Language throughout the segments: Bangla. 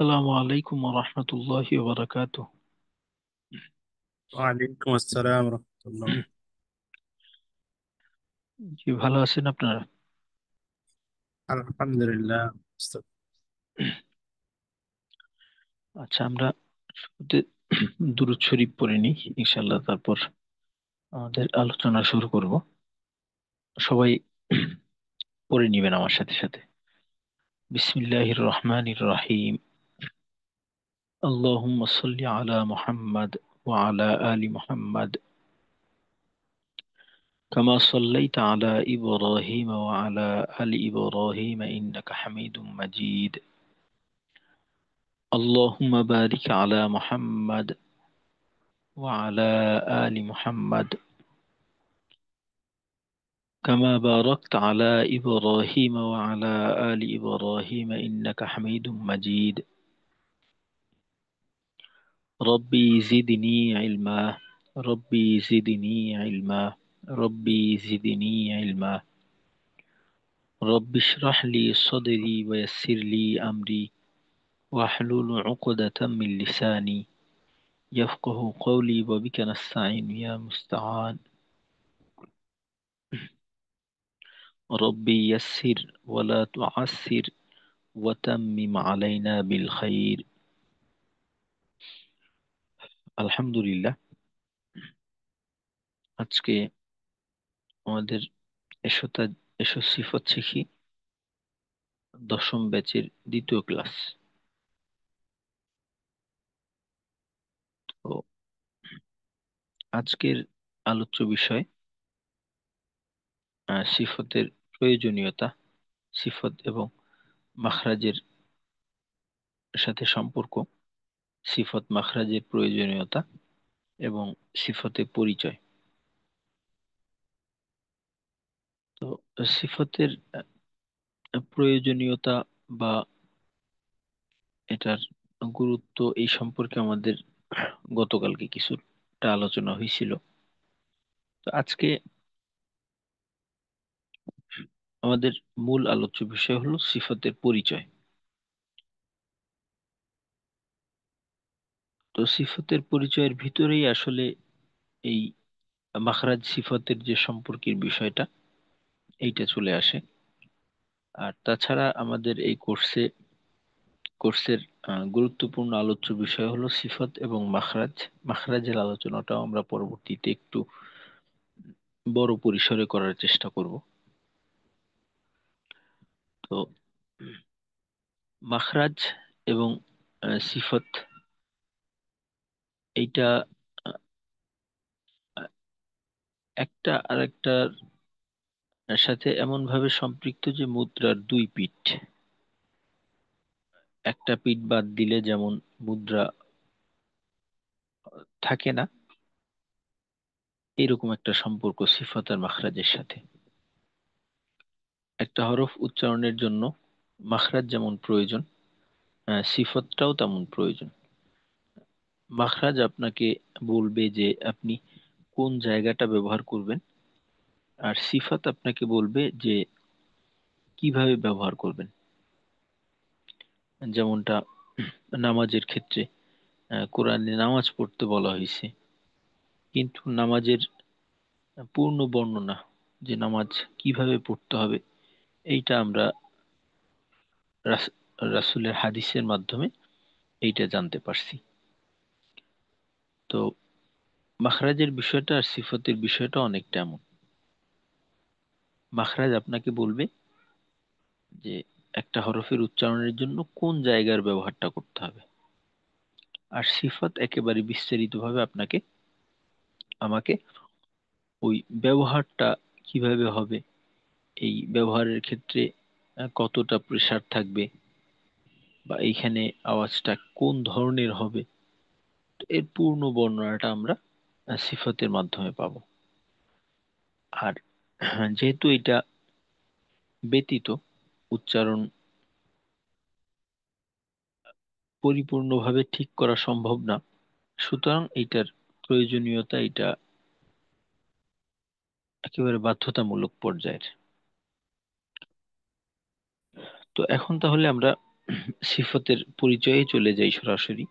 আসসালামু আলাইকুম ওয়া রাহমাতুল্লাহি ওয়া বারাকাতুহু। ওয়ালাইকুম আসসালাম রহমতুল্লাহ। জি, ভালো আছেন আপনারা? আলহামদুলিল্লাহ। আচ্ছা, আমরা শুরুতে দুরূদ শরীফ পড়ে নিই ইনশাআল্লাহ, তারপর আমাদের আলোচনা শুরু করব। সবাই পড়ে নিবেন আমার সাথে সাথে। বিসমিল্লাহির রহমানির রহিম। আল্লাহুম্মা সাল্লি আলা মুহাম্মাদ ওয়া আলা আলি মুহাম্মাদ কামা সাল্লাইতা আলা ইব্রাহিম ওয়া আলা আলি ইব্রাহিম ইন্নাকা হামিদুম মাজিদ। আল্লাহুম্মা বারিক আলা মুহাম্মাদ وعلى آل محمد كما باركت على إبراهيم وعلى آل إبراهيم إنك حميد مجيد. ربي زدني علما، ربي زدني علما، ربي زدني علما. رب اشرح لي صدري ويسر لي أمري واحلل عقدة من لساني يفقه قولي، وبك نستعين يا مستعان. ربي يسر ولا تعسر وتمم علينا بالخير. আলহামদুলিল্লাহ। আজকে আমাদের এসো এসো সিফত শিখি দশম ব্যাচের দ্বিতীয় ক্লাস। তো আজকের আলোচ্য বিষয় সিফতের প্রয়োজনীয়তা, সিফত এবং মাখরাজের সাথে সম্পর্ক, সিফত মাখরাজের প্রয়োজনীয়তা এবং সিফতের পরিচয়। তো সিফতের প্রয়োজনীয়তা বা এটার গুরুত্ব এই সম্পর্কে আমাদের গতকালকে কিছুটা আলোচনা হয়েছিল। তো আজকে আমাদের মূল আলোচ্য বিষয় হলো সিফতের পরিচয়। তো সিফতের পরিচয়ের ভিতরেই আসলে এই মাখরাজ সিফতের যে সম্পর্কের বিষয়টা এইটা চলে আসে। আর তাছাড়া আমাদের এই কোর্সের গুরুত্বপূর্ণ আলোচ্য বিষয় হলো সিফত এবং মাখরাজ। মাখরাজের আলোচনাটাও আমরা পরবর্তীতে একটু বড় পরিসরে করার চেষ্টা করব। তো মাখরাজ এবং সিফত এইটা আহ, একটা আরেকটার সাথে এমন ভাবে সম্পৃক্ত যে মুদ্রার দুই পিঠ। একটা পিঠ বাদ দিলে যেমন মুদ্রা থাকে না, এরকম একটা সম্পর্ক সিফত আর মাখরাজের সাথে। একটা হরফ উচ্চারণের জন্য মাখরাজ যেমন প্রয়োজন, সিফতটাও তেমন প্রয়োজন। মাখরাজ আপনাকে বলবে যে আপনি কোন জায়গাটা ব্যবহার করবেন, আর সিফাত আপনাকে বলবে যে কিভাবে ব্যবহার করবেন। যেমনটা নামাজের ক্ষেত্রে কোরআনে নামাজ পড়তে বলা হয়েছে, কিন্তু নামাজের পূর্ণ বর্ণনা যে নামাজ কিভাবে পড়তে হবে এইটা আমরা রাস- রাসূলের হাদিসের মাধ্যমে এইটা জানতে পারছি। তো মাখরাজের বিষয়টা আর সিফতের বিষয়টা অনেকটা এমন। মাখরাজ আপনাকে বলবে যে একটা হরফের উচ্চারণের জন্য কোন জায়গার ব্যবহারটা করতে হবে, আর সিফত একেবারে বিস্তারিতভাবে আপনাকে আমাকে ওই ব্যবহারটা কিভাবে হবে, এই ব্যবহারের ক্ষেত্রে কতটা প্রেসার থাকবে, বা এইখানে আওয়াজটা কোন ধরনের হবে, তো এর পূর্ণ বর্ণনাটা আমরা সিফতের মাধ্যমে পাবো। আর যেহেতু এটা ব্যতীত উচ্চারণ পরিপূর্ণভাবে ঠিক করা সম্ভব না, সুতরাং এইটার প্রয়োজনীয়তা এটা একেবারে বাধ্যতামূলক পর্যায়ের। তো এখন তাহলে আমরা সিফতের পরিচয়ে চলে যাই সরাসরি।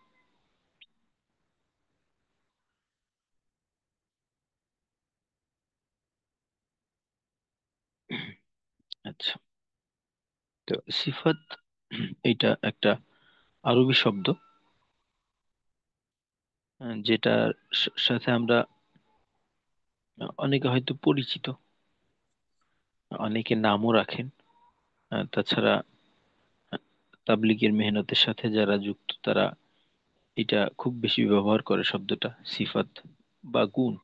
আচ্ছা, তো সিফত এটা একটা আরবি শব্দ, যেটার সাথে আমরা অনেকে হয়তো পরিচিত, অনেকে নামও রাখেন। তাছাড়া তাবলিগের মেহনতের সাথে যারা যুক্ত তারা এটা খুব বেশি ব্যবহার করে শব্দটা সিফাত বা গুণ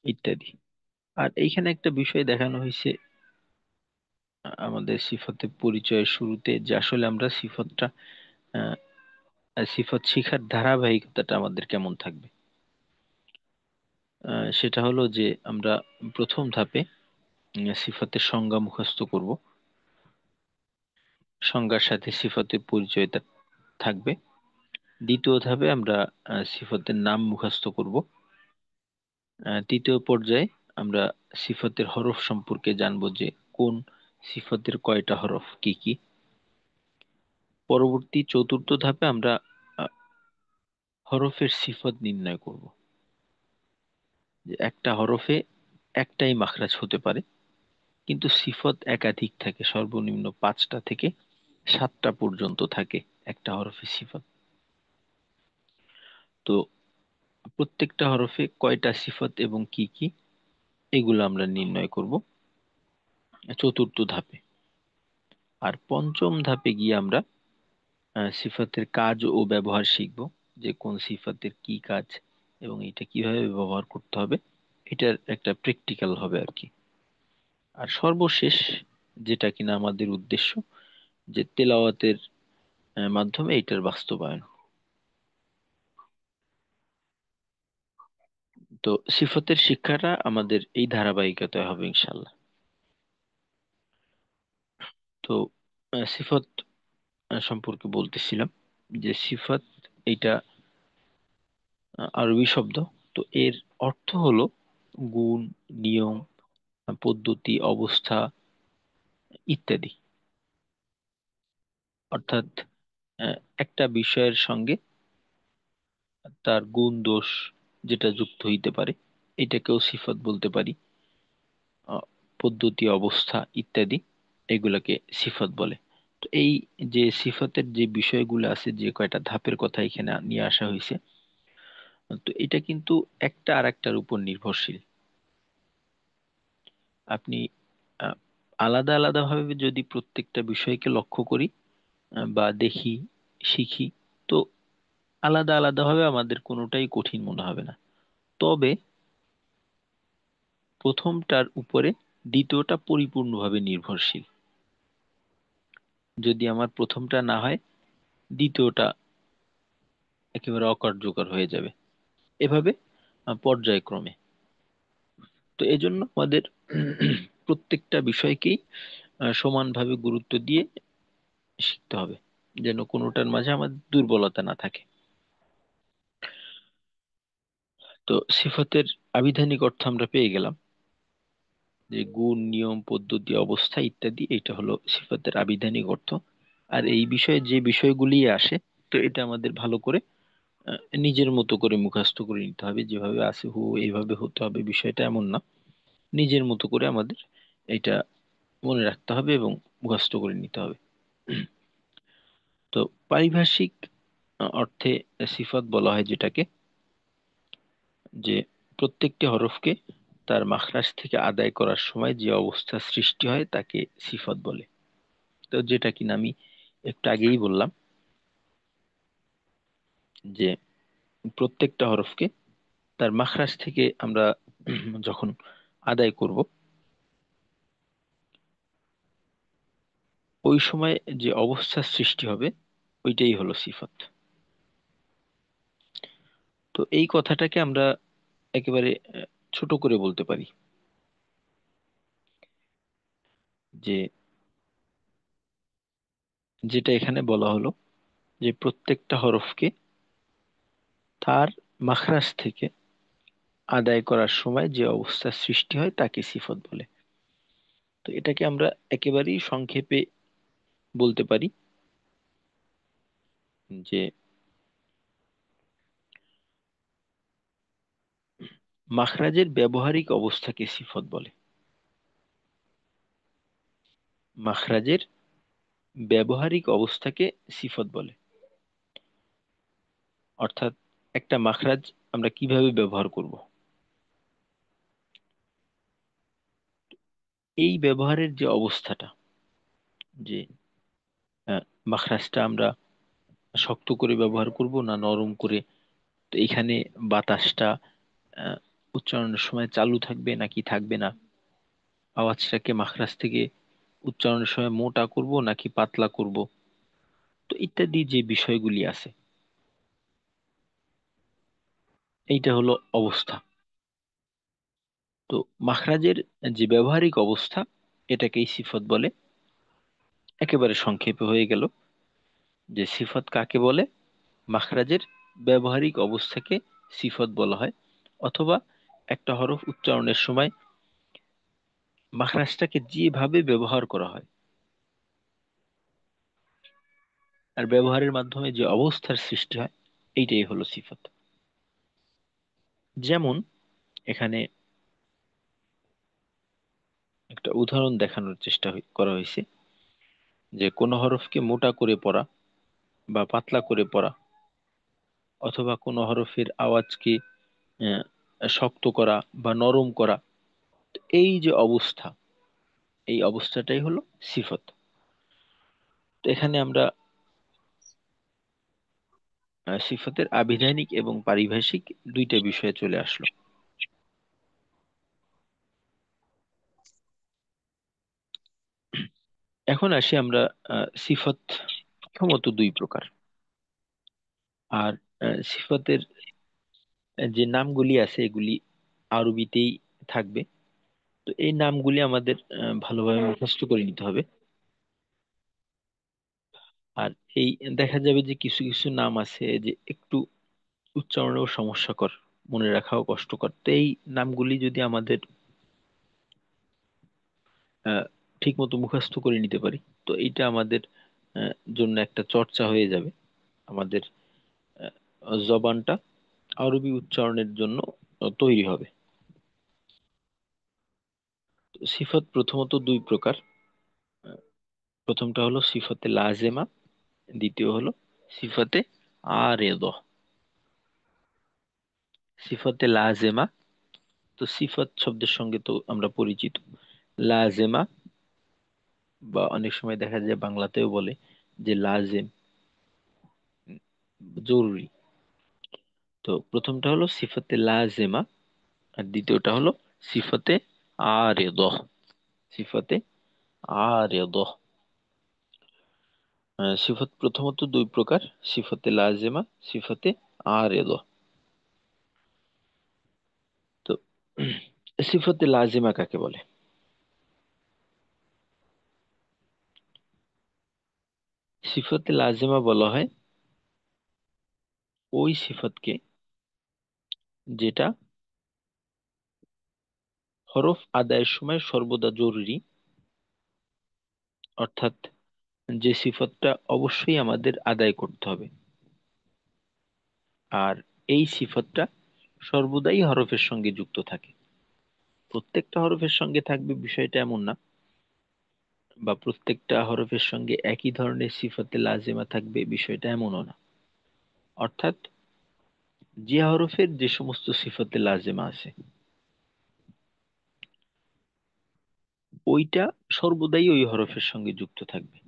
ইত্যাদি। আর এইখানে একটা বিষয় দেখানো হয়েছে আমাদের সিফাতের পরিচয়ের শুরুতে, যে আসলে আমরা সিফতটা আহ, সিফত শিখার ধারাবাহিকতাটা আমাদের কেমন থাকবে। সেটা হলো যে আমরা প্রথম ধাপে সিফাতের সংজ্ঞা মুখস্থ করব, সংজ্ঞার সাথে সিফাতের পরিচয়টা থাকবে। দ্বিতীয় ধাপে আমরা সিফাতের নাম মুখস্থ করব। তৃতীয় পর্যায়ে আমরা সিফাতের হরফ সম্পর্কে জানবো, যে কোন সিফাতের কয়টা হরফ, কি কি। পরবর্তী চতুর্থ ধাপে আমরা আহ, হরফের সিফত নির্ণয় করব, যে একটা হরফে একটাই মাখরাজ হতে পারে, কিন্তু সিফত একাধিক থাকে, সর্বনিম্ন 5টা থেকে 7টা পর্যন্ত থাকে একটা হরফে সিফত। তো প্রত্যেকটা হরফে কয়টা সিফত এবং কি কি, এগুলো আমরা নির্ণয় করব চতুর্থ ধাপে। আর পঞ্চম ধাপে গিয়ে আমরা সিফাতের কাজ ও ব্যবহার শিখব, যে কোন সিফাতের কি কাজ এবং এটা কিভাবে ব্যবহার করতে হবে। এটার একটা প্র্যাকটিক্যাল হবে আর কি। আর সর্বশেষ, যেটা কিনা আমাদের উদ্দেশ্য, যে তেলাওয়াতের মাধ্যমে এটার বাস্তবায়ন। তো সিফতের শিক্ষাটা আমাদের এই ধারাবাহিকতায় হবে ইনশাল্লাহ। তো সিফত সম্পর্কে বলতেছিলাম, যে সিফত এটা আরবি শব্দ। তো এর অর্থ হলো গুণ, নিয়ম, পদ্ধতি, অবস্থা ইত্যাদি। অর্থাৎ একটা বিষয়ের সঙ্গে তার গুণ দোষ যেটা যুক্ত হইতে পারে, এটাকেও সিফত বলতে পারি। আহ, পদ্ধতি, অবস্থা ইত্যাদি, এগুলাকে সিফত বলে। তো এই যে সিফতের যে বিষয়গুলো আছে, যে কয়টা ধাপের কথা এখানে নিয়ে আসা হয়েছে, তো এটা কিন্তু একটা আর একটার উপর নির্ভরশীল। আপনি আহ, আলাদা আলাদা ভাবে যদি প্রত্যেকটা বিষয়কে লক্ষ্য করি বা দেখি, শিখি, তো আলাদা আলাদা ভাবে আমাদের কোনোটাই কঠিন মনে হবে না। তবে প্রথমটার উপরে দ্বিতীয়টা পরিপূর্ণভাবে নির্ভরশীল। যদি আমার প্রথমটা না হয়, দ্বিতীয়টা একেবারে অকার্যকর হয়ে যাবে। এভাবে পর্যায়ক্রমে। তো এজন্য আমাদের প্রত্যেকটা বিষয়কেই সমানভাবে গুরুত্ব দিয়ে শিখতে হবে, যেন কোনোটার মাঝে আমাদের দুর্বলতা না থাকে। তো সিফাতের আবিধানিক অর্থ আমরা পেয়ে গেলাম, যে গুণ, নিয়ম, পদ্ধতি, অবস্থা ইত্যাদি, এটা হলো সিফাতের আবিধানিক অর্থ। আর এই বিষয়ে যে বিষয়গুলি আসে, তো এটা আমাদের ভালো করে নিজের মতো করে মুখস্থ করে নিতে হবে। যেভাবে আছে হু এইভাবে হতে হবে, বিষয়টা এমন না। নিজের মতো করে আমাদের এটা মনে রাখতে হবে এবং মুখস্থ করে নিতে হবে। তো পারিভাষিক অর্থে সিফাত বলা হয় যেটাকে, যে প্রত্যেকটি হরফকে তার মাখরাজ থেকে আদায় করার সময় যে অবস্থা সৃষ্টি হয় তাকে সিফত বলে। তো যেটা কিনা আমি একটু আগেই বললাম, যে প্রত্যেকটা হরফকে তার মাখরাজ থেকে আমরা যখন আদায় করব, ওই সময় যে অবস্থার সৃষ্টি হবে, ওইটাই হলো সিফত। তো এই কথাটাকে আমরা একেবারে ছোট করে বলতে পারি, যে যেটা এখানে বলা হলো, যে প্রত্যেকটা হরফকে তার মাখরাজ থেকে আদায় করার সময় যে অবস্থার সৃষ্টি হয় তাকে সিফত বলে। তো এটাকে আমরা একেবারেই সংক্ষেপে বলতে পারি যে মাখরাজের ব্যবহারিক অবস্থাকে সিফত বলে। মাখরাজের ব্যবহারিক অবস্থাকে সিফত বলে, অর্থাৎ একটা মাখরাজ আমরা কিভাবে ব্যবহার করব, এই ব্যবহারের যে অবস্থাটা, যে মাখরাজটা আমরা শক্ত করে ব্যবহার করব না নরম করে, তো এখানে বাতাসটা আহ, উচ্চারণের সময় চালু থাকবে নাকি থাকবে না, আওয়াজটাকে মাখরাজ থেকে উচ্চারণের সময় মোটা করব নাকি পাতলা করব, তো ইত্যাদি যে বিষয়গুলি আছে, এইটা হলো অবস্থা। তো মাখরাজের যে ব্যবহারিক অবস্থা, এটাকেই সিফত বলে। একেবারে সংক্ষেপে হয়ে গেল যে সিফত কাকে বলে। মাখরাজের ব্যবহারিক অবস্থাকে সিফত বলা হয়, অথবা একটা হরফ উচ্চারণের সময় মাখরাজটাকে যেভাবে ব্যবহার করা হয় আর ব্যবহারের মাধ্যমে যে অবস্থার সৃষ্টি হয়, এইটাই হলো সিফত। যেমন এখানে একটা উদাহরণ দেখানোর চেষ্টা করা হয়েছে যে কোনো হরফকে মোটা করে পড়া বা পাতলা করে পড়া, অথবা কোনো হরফের আওয়াজকে আহ, শক্ত করা বা নরম করা, এই যে অবস্থা, এই অবস্থাটাই হলো সিফত। তো এখানে আমরা সিফতের আবিধানিক এবং পারিভাষিক দুইটা বিষয়ে চলে আসলো। এখন আসি আমরা সিফত প্রথমত দুই প্রকার। আর সিফতের যে নামগুলি আছে এগুলি আরবিতেই থাকবে। তো এই নামগুলি আমাদের ভালোভাবে মুখস্থ করে নিতে হবে। আর এই দেখা যাবে যে কিছু কিছু নাম আছে যে একটু উচ্চারণেও সমস্যাকর, মনে রাখাও কষ্টকর। তো এই নামগুলি যদি আমাদের আহ ঠিক মতো মুখস্থ করে নিতে পারি, তো এইটা আমাদের জন্য একটা চর্চা হয়ে যাবে। আমাদের জবানটা আরবি উচ্চারণের জন্য তৈরি হবে। তো সিফত প্রথমত দুই প্রকার। আহ, প্রথমটা হলো সিফতে লাজেমা, দ্বিতীয় হলো সিফতে আরেদ। সিফতে লাজেমা, তো সিফত শব্দের সঙ্গে তো আমরা পরিচিত। লাজেমা, বা অনেক সময় দেখা যায় বাংলাতেও বলে যে লাজেম, জরুরি। তো প্রথমটা হলো সিফতে লাজেমা, আর দ্বিতীয়টা হলো সিফতে আরেদ। সিফতে আরেদ। সিফত প্রথমত দুই প্রকার, সিফতে লাজেমা, সিফতে আরেদ। তো সিফতে লাজেমা কাকে বলে? সিফতে লাজেমা বলা হয় ওই সিফতকে যেটা হরফ আদায়ের সময় সর্বদা জরুরি, অর্থাৎ যে সিফতটা অবশ্যই আমাদের আদায় করতে হবে। আর এই সিফতটা সর্বদাই হরফের সঙ্গে যুক্ত থাকে। প্রত্যেকটা হরফের সঙ্গে থাকবে বিষয়টা এমন না, বা প্রত্যেকটা হরফের সঙ্গে একই ধরনের সিফতে লাজেমা থাকবে বিষয়টা এমনও না। অর্থাৎ যে হরফের যে সমস্ত সিফতে লাজেমা আছে, ওইটা সর্বদাই ওই হরফের সঙ্গে যুক্ত থাকবে।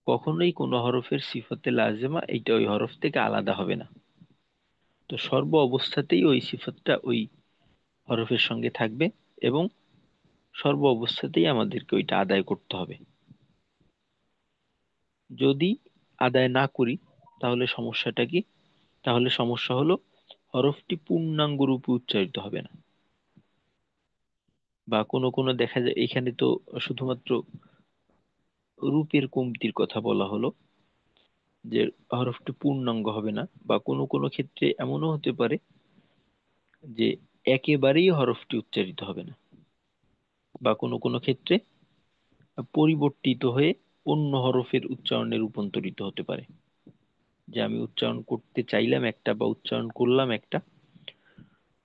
কখনোই কোনো হরফের সিফতে লাজেমা এইটা ওই হরফ থেকে আলাদা হবে না। তো সর্ব অবস্থাতেই ওই সিফতটা ওই হরফের সঙ্গে থাকবে, এবং সর্ব অবস্থাতেই আমাদেরকে ওইটা আদায় করতে হবে। যদি আদায় না করি তাহলে সমস্যাটা কি? তাহলে সমস্যা হলো হরফটি পূর্ণাঙ্গ রূপে উচ্চারিত হবে না। বা কোনো কোনো দেখা যায় এখানে তো শুধুমাত্র রূপের কমতির কথা বলা হলো, যে হরফটি পূর্ণাঙ্গ হবে না, বা কোনো কোনো ক্ষেত্রে এমনও হতে পারে যে একেবারেই হরফটি উচ্চারিত হবে না, বা কোনো কোনো ক্ষেত্রে পরিবর্তিত হয়ে অন্য হরফের উচ্চারণে রূপান্তরিত হতে পারে। যে আমি উচ্চারণ করতে চাইলাম একটা বা উচ্চারণ করলাম একটা,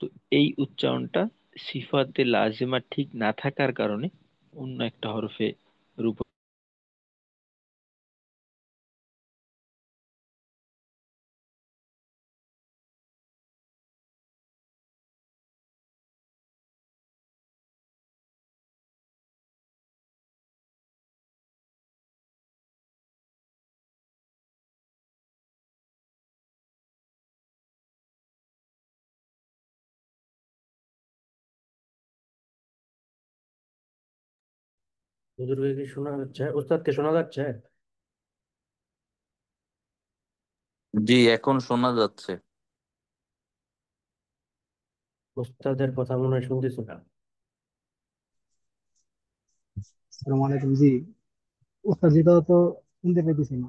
তো এই উচ্চারণটা সিফাতে লাজেমা ঠিক না থাকার কারণে অন্য একটা হরফে রূপ। হুজুরকে কি শোনা যাচ্ছে? উস্তাদকে শোনা যাচ্ছে? জি, এখন শোনা যাচ্ছে। উস্তাদের কথা মনে হয় শুনতেছি না। আসসালামু আলাইকুম। জি, উস্তাদিটা তো শুনতে পেতেছি না।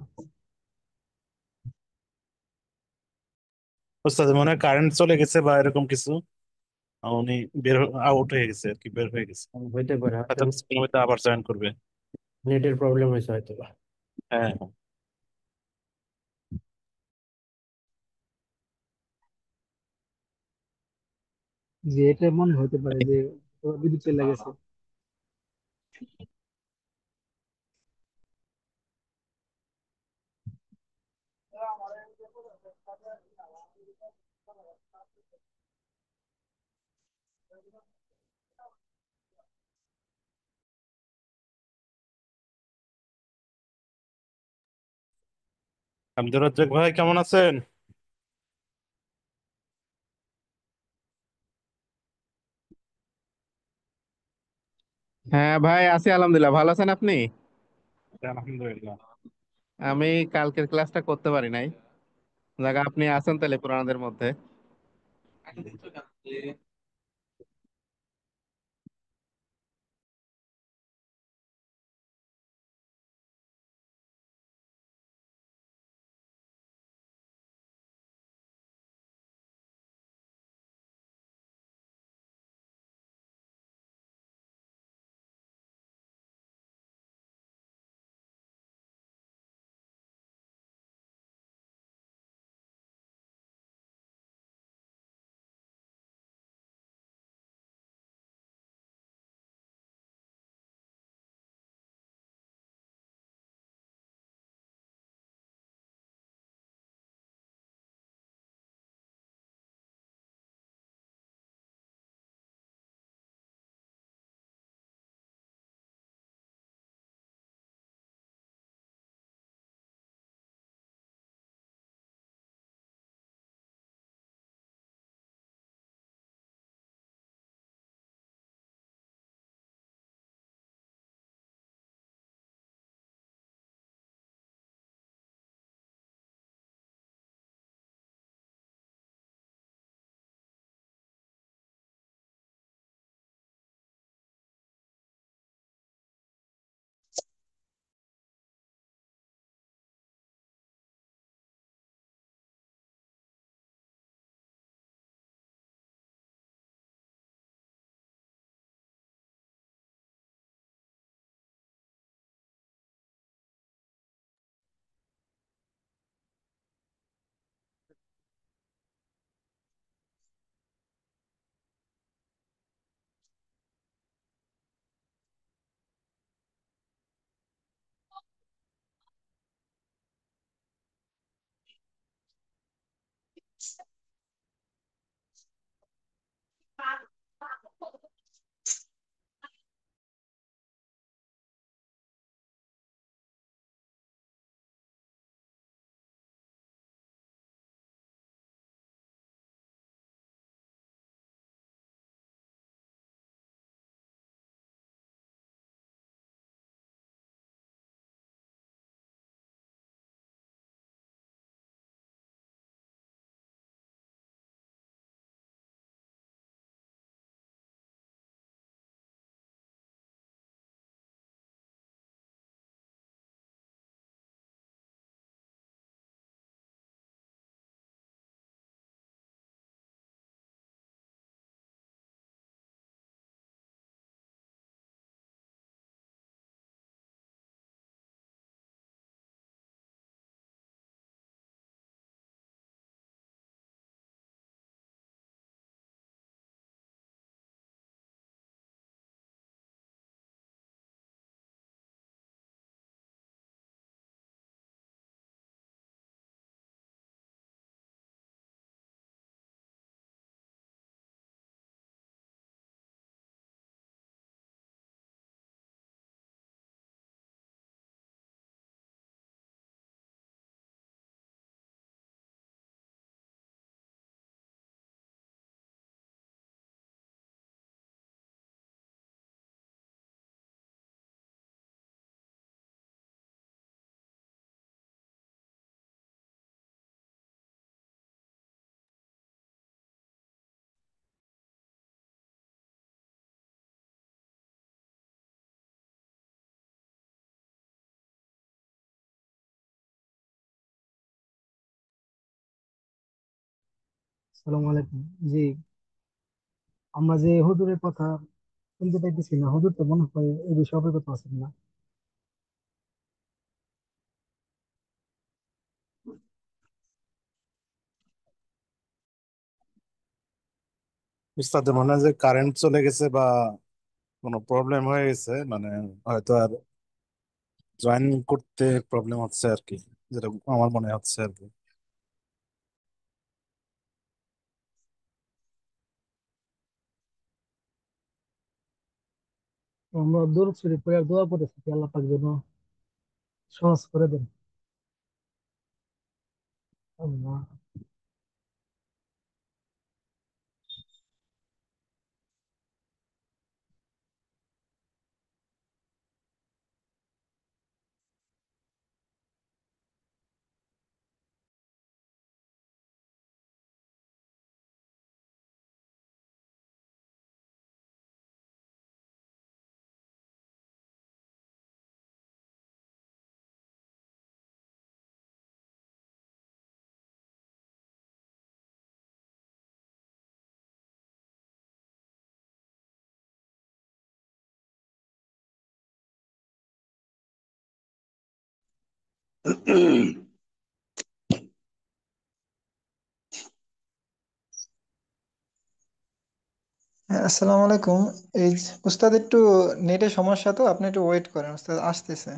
উস্তাদ মনে হয় কারেন্ট চলে গেছে বা এরকম কিছু। উনি আউট হয়ে গেছে আর কি, বের হয়ে গেছে। হইতে পারে, হয়তো হয়তো কিছুক্ষণের মধ্যে আবার জয়েন করবে। নেটের প্রবলেম হয়েছে হয়তো বা। হ্যাঁ। যে এটা মনে হতে পারে যে বিদ্যুৎ চলে গেছে। আব্দুর রাজ্জাক ভাই কেমন আছেন? হ্যাঁ ভাই, আছি আলহামদুলিল্লাহ। ভালো আছেন আপনি? আলহামদুলিল্লাহ। আমি কালকের ক্লাসটা করতে পারি নাই। জায়গা আপনি আছেন তাহলে পুরানাদের মধ্যে। আসসালামু আলাইকুম। জি, আমরা যে হুজুরের কথা শুনতে পাইতেছি না, হুজুর তো মনে হয় এই বিষয়ে অবগত আছেন না। উস্তাদের মনে হয় যে কারেন্ট চলে গেছে বা কোনো প্রবলেম হয়ে গেছে, মানে হয়তো আর জয়েন করতে প্রবলেম হচ্ছে আর কি, যেটা আমার মনে হচ্ছে আর কি। তো আমরা দরুদ শরীফ পড়ে আর দোয়া করতেছি যে আল্লাহ পাক যেন সহজ করে দেন। আল্লাহ। হ্যাঁ, আসসালামু আলাইকুম। উস্তাদ একটু নেটে সমস্যা, তো আপনি একটু ওয়েট করেন, উস্তাদ আসতেছে।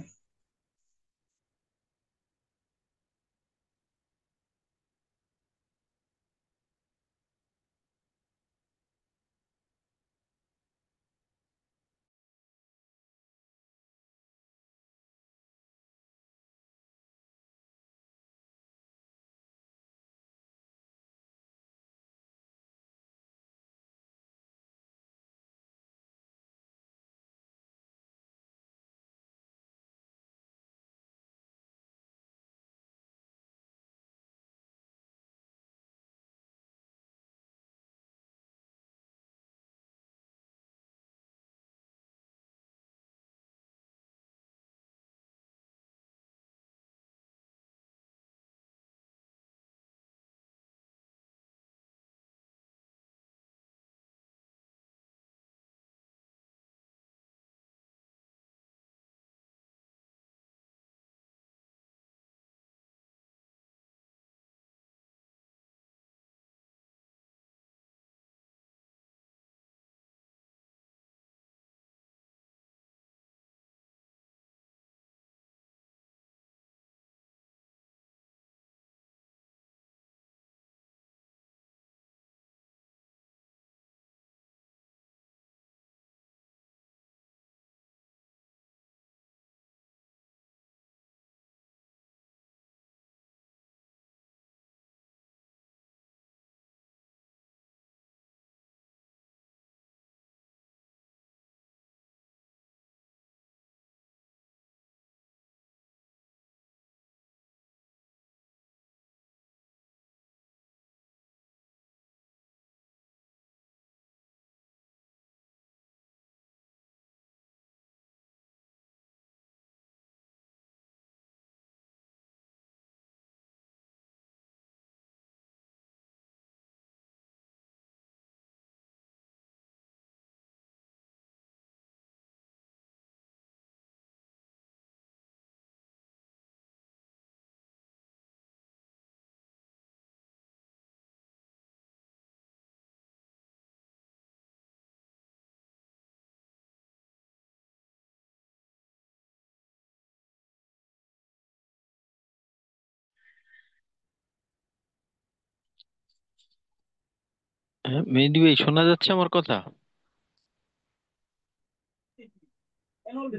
হ্যাঁ, মেহেদী ভাই শোনা যাচ্ছে আমার কথা?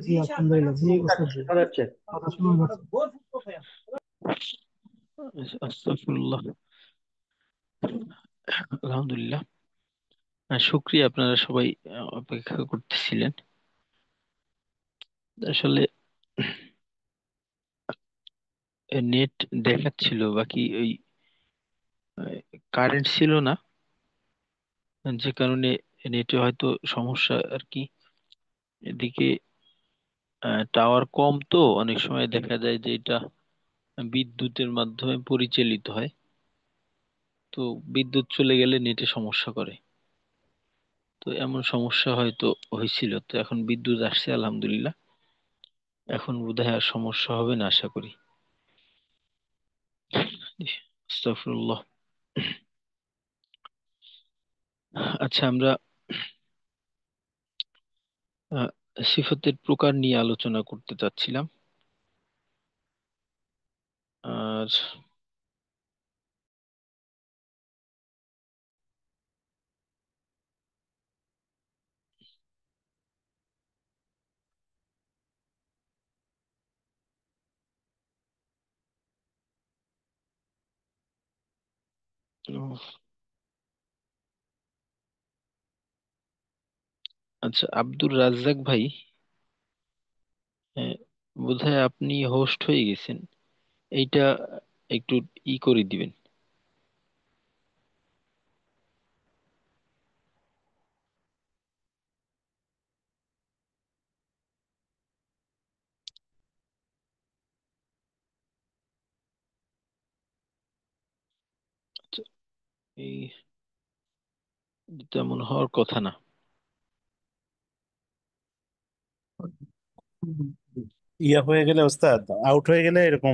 জি আলহামদুলিল্লাহ। জি উস্তাদ জি, শোনা যাচ্ছে। কথা শোনা যাচ্ছে। আস্তাগফিরুল্লাহ। আলহামদুলিল্লাহ। শুক্রিয়া, আপনারা সবাই অপেক্ষা করতেছিলেন। আসলে নেট দেখাচ্ছিল, বাকি ওই কারেন্ট ছিল না, যে কারণে নেটে হয়তো সমস্যা আর কি। এদিকে টাওয়ার কম, তো অনেক সময় দেখা যায় যে এটা বিদ্যুতের মাধ্যমে পরিচালিত হয়। তো বিদ্যুৎ চলে গেলে নেটে সমস্যা করে। তো এমন সমস্যা হয়তো হয়েছিল, তো এখন বিদ্যুৎ আসছে আলহামদুলিল্লাহ। এখন বোধহয় আর সমস্যা হবে না আশা করি। আস্তাগফিরুল্লাহ। আচ্ছা, আমরা আহ, সিফাতের প্রকার নিয়ে আলোচনা করতে চাচ্ছিলাম। আর উম, আচ্ছা, আব্দুর রাজ্জাক ভাই, আহ, বোধহয় আপনি হোস্ট হয়ে গেছেন। এইটা একটু করে দিবেন। আচ্ছা, এই তেমন হওয়ার কথা না। ইয়া হয়ে গেলে ওস্তাদ, আউট হয়ে গেলে এরকম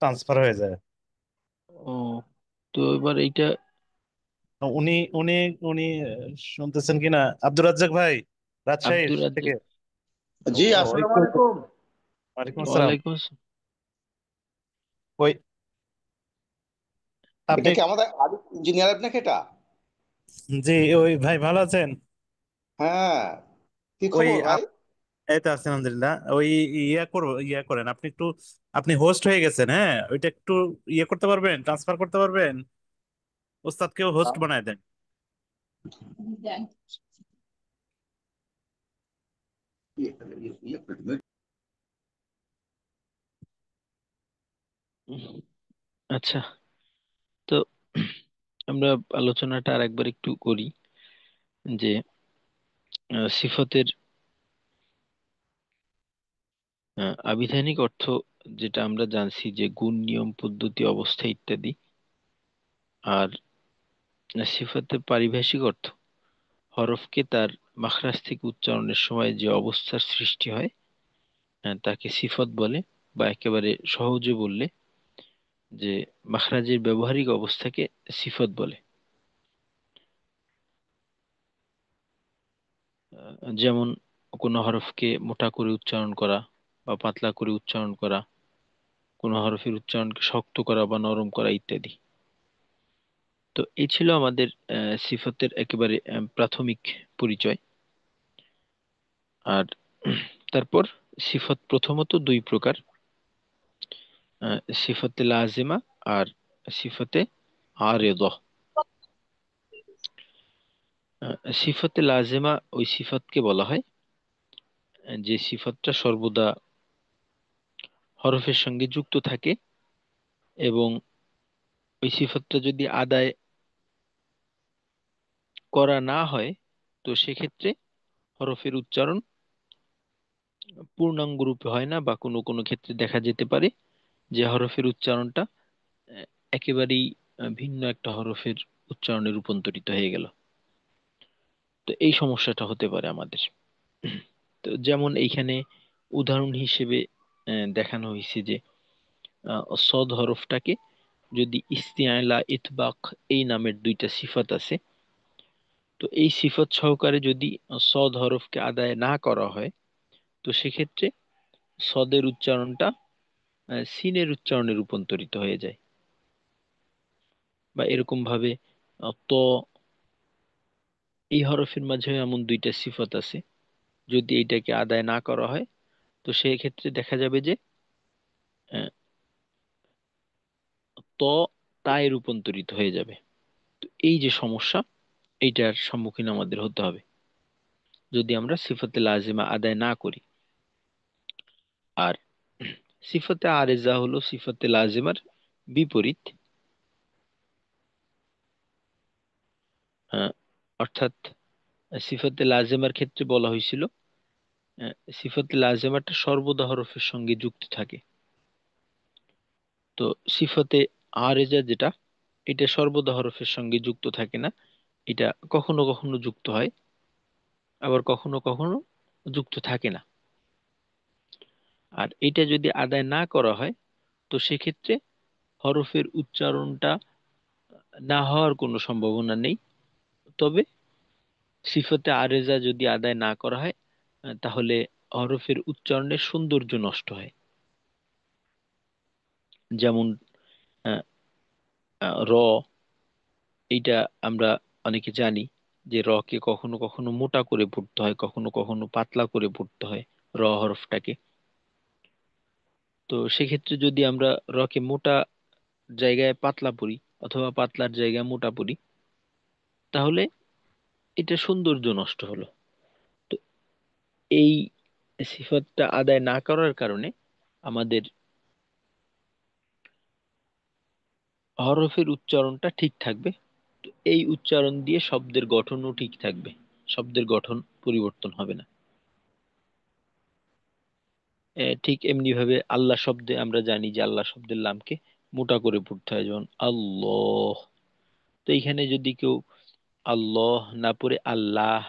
ট্রান্সফার হয়ে যায়। ও, তো এবার এইটা উনি উনি উনি শুনতেছেন কিনা আব্দুর রাজ্জাক ভাই, রাজশাহী আব্দুর থেকে? রাজ্জাক। ও জি, আসসালামু একটু, আলাইকুম। ওয়ালাইকুম আসসালাম। ওয়ালাইকুম আসসালাম। ওই আপনি, এটা কি আমাদের আরিফ ইঞ্জিনিয়ার নাকি এটা? জি ওই ভাই ভালো আছেন? হ্যাঁ, কি ওই খবর ভাই? এই তো আছি আলহামদুলিল্লাহ। ওই ইয়া করেন আপনি একটু, আপনি হোস্ট হয়ে গেছেন, হ্যাঁ ওইটা একটু ইয়ে করতে পারবেন, ট্রান্সফার করতে পারবেন, ওস্তাদকেও হোস্ট বানায় দেন। আচ্ছা, তো আমরা আলোচনাটা আর একবার একটু করি যে সিফতের আবিধানিক অর্থ যেটা আমরা জানছি যে গুণ, নিয়ম, পদ্ধতি, অবস্থা ইত্যাদি। আর সিফতের পারিভাষিক অর্থ হরফকে তার মাখরাজ থেকে উচ্চারণের সময় যে অবস্থার সৃষ্টি হয় তাকে সিফত বলে। বা একেবারে সহজে বললে যে মাখরাজের ব্যবহারিক অবস্থাকে সিফত বলে। যেমন কোনো হরফকে মোটা করে উচ্চারণ করা বা পাতলা করে উচ্চারণ করা, কোনো হরফের উচ্চারণকে শক্ত করা বা নরম করা ইত্যাদি। তো এই ছিল আমাদের সিফতের একেবারে প্রাথমিক পরিচয়। আর তারপর সিফত প্রথমত দুই প্রকার, সিফতে লাজিমা আর সিফতে আরেদহ। সিফতে লাজিমা ওই সিফতকে বলা হয় যে সিফতটা সর্বদা হরফের সঙ্গে যুক্ত থাকে, এবং ওই সিফতটা যদি আদায় করা না হয় তো সেক্ষেত্রে হরফের উচ্চারণ পূর্ণাঙ্গ রূপে হয় না, বা কোনো কোনো ক্ষেত্রে দেখা যেতে পারে যে হরফের উচ্চারণটা আহ, একেবারেই ভিন্ন একটা হরফের উচ্চারণে রূপান্তরিত হয়ে গেল। তো এই সমস্যাটা হতে পারে আমাদের। তো যেমন এইখানে উদাহরণ হিসেবে দেখানো হয়েছে যে সদ হরফটাকে যদি ইস্তিআলা, ইতবাক এই নামের দুইটা সিফাত আছে, তো এই সিফত সহকারে যদি সদ হরফকে আদায় না করা হয় তো সেক্ষেত্রে সদের উচ্চারণটা সিনের উচ্চারণে রূপান্তরিত হয়ে যায়। বা এরকম ভাবে ত, এই হরফের মাঝে এমন দুইটা সিফত আছে, যদি এইটাকে আদায় না করা হয় তো সেই ক্ষেত্রে দেখা যাবে যে আহ, ত তায় রূপান্তরিত হয়ে যাবে। তো এই যে সমস্যা, এইটার সম্মুখীন আমাদের হতে হবে যদি আমরা সিফতে লাজিমা আদায় না করি। আর সিফতে আরেজা হলো সিফতে লাজিমার বিপরীত। আহ, অর্থাৎ সিফতে লাজেমার ক্ষেত্রে বলা হয়েছিল সিফতে লাজেমাটা সর্বদা হরফের সঙ্গে যুক্ত থাকে। তো সিফতে আরেজা যেটা, এটা সর্বদা হরফের সঙ্গে যুক্ত থাকে না, এটা কখনো কখনো যুক্ত হয়, আবার কখনো কখনো যুক্ত থাকে না। আর এটা যদি আদায় না করা হয়, তো সেক্ষেত্রে হরফের উচ্চারণটা না হওয়ার কোনো সম্ভাবনা নেই। তবে সিফতে আরেজা যদি আদায় না করা হয়, তাহলে হরফের উচ্চারণের সৌন্দর্য নষ্ট হয়। যেমন আহ, র, এইটা আমরা অনেকে জানি যে র কে কখনো কখনো মোটা করে পড়তে হয়, কখনো কখনো পাতলা করে পড়তে হয় র হরফটাকে। তো সেক্ষেত্রে যদি আমরা র কে মোটা জায়গায় পাতলা পড়ি অথবা পাতলার জায়গায় মোটা পড়ি, তাহলে এটা সৌন্দর্য নষ্ট হলো। তো এই সিফাতটা আদায় না করার কারণে আমাদের হরফের উচ্চারণটা ঠিক থাকবে। তো এই উচ্চারণ দিয়ে শব্দের গঠনও ঠিক থাকবে, শব্দের গঠন পরিবর্তন হবে না। ঠিক এমনি ভাবে আল্লাহ শব্দে আমরা জানি যে আল্লাহ শব্দের লামকে মোটা করে পড়তে হয়, যেমন আল্লাহ। তো এইখানে যদি কেউ আল্লাহ না পড়ে আল্লাহ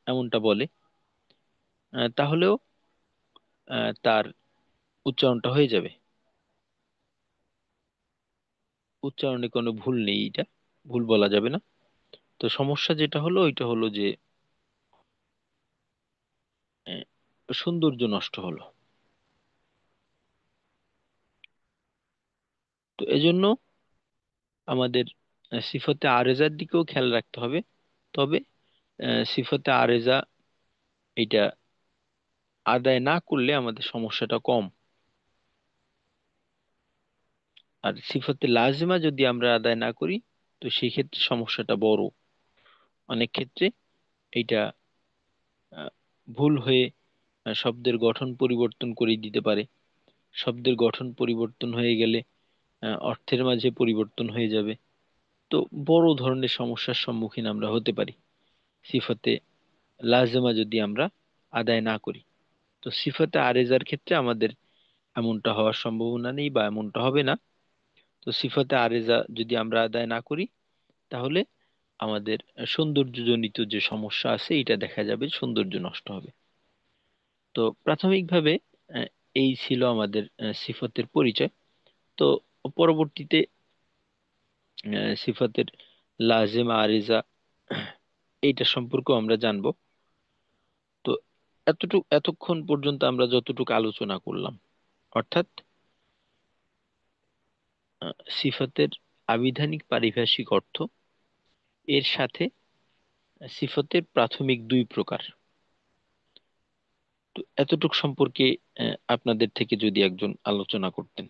এমনটা বলে, তাহলেও তার উচ্চারণটা হয়ে যাবে, উচ্চারণে কোনো ভুল নেই, এটা ভুল বলা যাবে না। তো সমস্যা যেটা হলো ওইটা হলো যে আহ, সৌন্দর্য নষ্ট হলো। তো এজন্য আমাদের সিফতে আরেজার দিকেও খেয়াল রাখতে হবে। তবে সিফতে আরেজা এটা আদায় না করলে আমাদের সমস্যাটা কম। আর সিফতে লাজিমা যদি আমরা আদায় না করি, তো সেই ক্ষেত্রে সমস্যাটা বড়। অনেক ক্ষেত্রে এটা আহ, ভুল হয়ে শব্দের গঠন পরিবর্তন করে দিতে পারে। শব্দের গঠন পরিবর্তন হয়ে গেলে অর্থের মাঝে পরিবর্তন হয়ে যাবে। তো বড় ধরনের সমস্যার সম্মুখীন আমরা হতে পারি সিফতে লাজেমা যদি আমরা আদায় না করি। তো সিফতে আরেজার ক্ষেত্রে আমাদের এমনটা হওয়ার সম্ভাবনা নেই বা এমনটা হবে না। তো সিফতে আরেজা যদি আমরা আদায় না করি, তাহলে আমাদের সৌন্দর্যজনিত যে সমস্যা আছে এটা দেখা যাবে, সৌন্দর্য নষ্ট হবে। তো প্রাথমিকভাবে আহ, এই ছিল আমাদের সিফতের পরিচয়। তো পরবর্তীতে সিফাতের লাজেম আরিজা এইটা সম্পর্কেও আমরা জানবো। তো এতক্ষণ পর্যন্ত আমরা যতটুকু আলোচনা করলাম, অর্থাৎ সিফাতের আবিধানিক পারিভাষিক অর্থ, এর সাথে সিফাতের প্রাথমিক দুই প্রকার। তো এতটুকু সম্পর্কে আপনাদের থেকে যদি একজন আলোচনা করতেন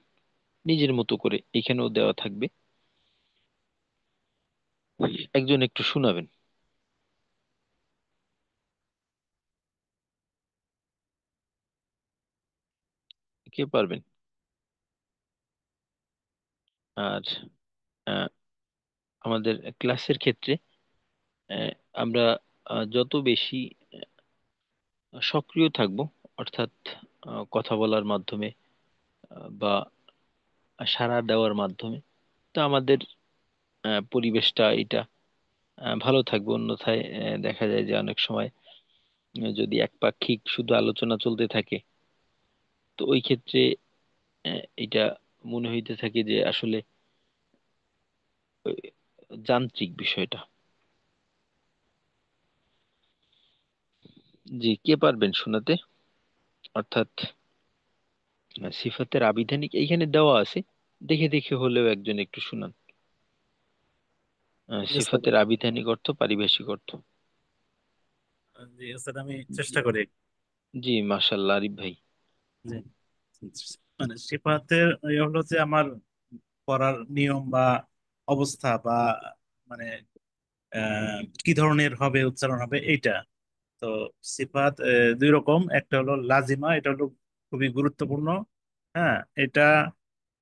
নিজের মতো করে, এখানেও দেওয়া থাকবে, একজন একটু শোনাবেন। কে পারবেন? আর আহ, আমাদের ক্লাসের ক্ষেত্রে আহ, আমরা যত বেশি সক্রিয় থাকব, অর্থাৎ কথা বলার মাধ্যমে বা সাড়া দেওয়ার মাধ্যমে, তো আমাদের পরিবেশটা এটা ভালো থাকবে। অন্যথায় দেখা যায় যে অনেক সময় যদি একপাক্ষিক শুধু আলোচনা চলতে থাকে, তো ওই ক্ষেত্রে এটা মনে হইতে থাকে যে আসলে আহ, যান্ত্রিক বিষয়টা। জি, কে পারবেন শোনাতে? অর্থাৎ সিফাতের আবিধানিক এইখানে দেওয়া আছে, দেখে দেখে হলেও একজন একটু শুনান। জি স্যার। সিফাতের আবিধানিক অর্থ, পারিভাষিক অর্থ। জি স্যার, আমি চেষ্টা করি। জি, মাশাল্লাহ আরিফ ভাই। জি, মানে সিফাতের হলো যে আমার পড়ার নিয়ম বা অবস্থা বা মানে কি ধরনের হবে, উচ্চারণ হবে এইটা। তো সিফাত দুই রকম, একটা হলো লাজিমা, এটা হলো খুবই গুরুত্বপূর্ণ। হ্যাঁ, এটা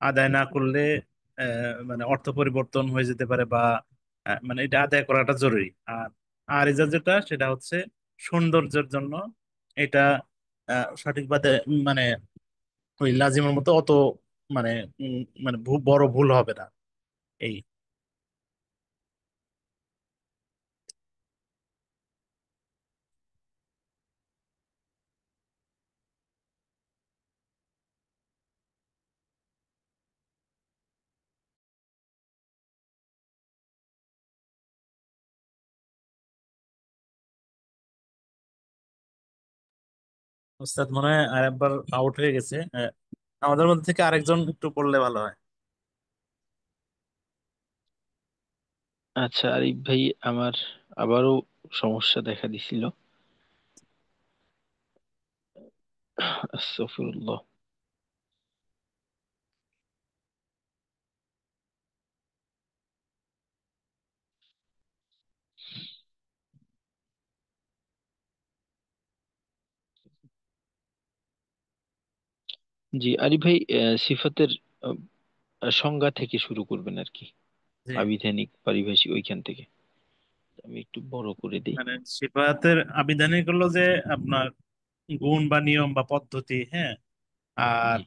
আদায় না করলে মানে অর্থ পরিবর্তন হয়ে যেতে পারে বা মানে এটা আদায় করাটা জরুরি। আর আরিজা যেটা, সেটা হচ্ছে সৌন্দর্যের জন্য। এটা সঠিকভাবে মানে ওই লাজিমের মতো অত মানে মানে বড় ভুল হবে না এই। ওস্তাদ মনে হয় আরেকবার আউট হয়ে গেছে। আমাদের মধ্যে থেকে আরেকজন একটু বললে ভালো হয়। আচ্ছা আরিফ ভাই, আমার আবারও সমস্যা দেখা দিছিল। আস্তাগফিরুল্লাহ। জি আরিফ ভাই, সিফাতের আহ, সংজ্ঞা থেকে শুরু করবেন আর কি, জি, আবিধানিক পারিভাষিক ওইখান থেকে। আমি একটু বড় করে দিই। মানে সিফাতের আবিধানিক হলো যে আপনার গুণ বা নিয়ম বা পদ্ধতি, হ্যাঁ। আর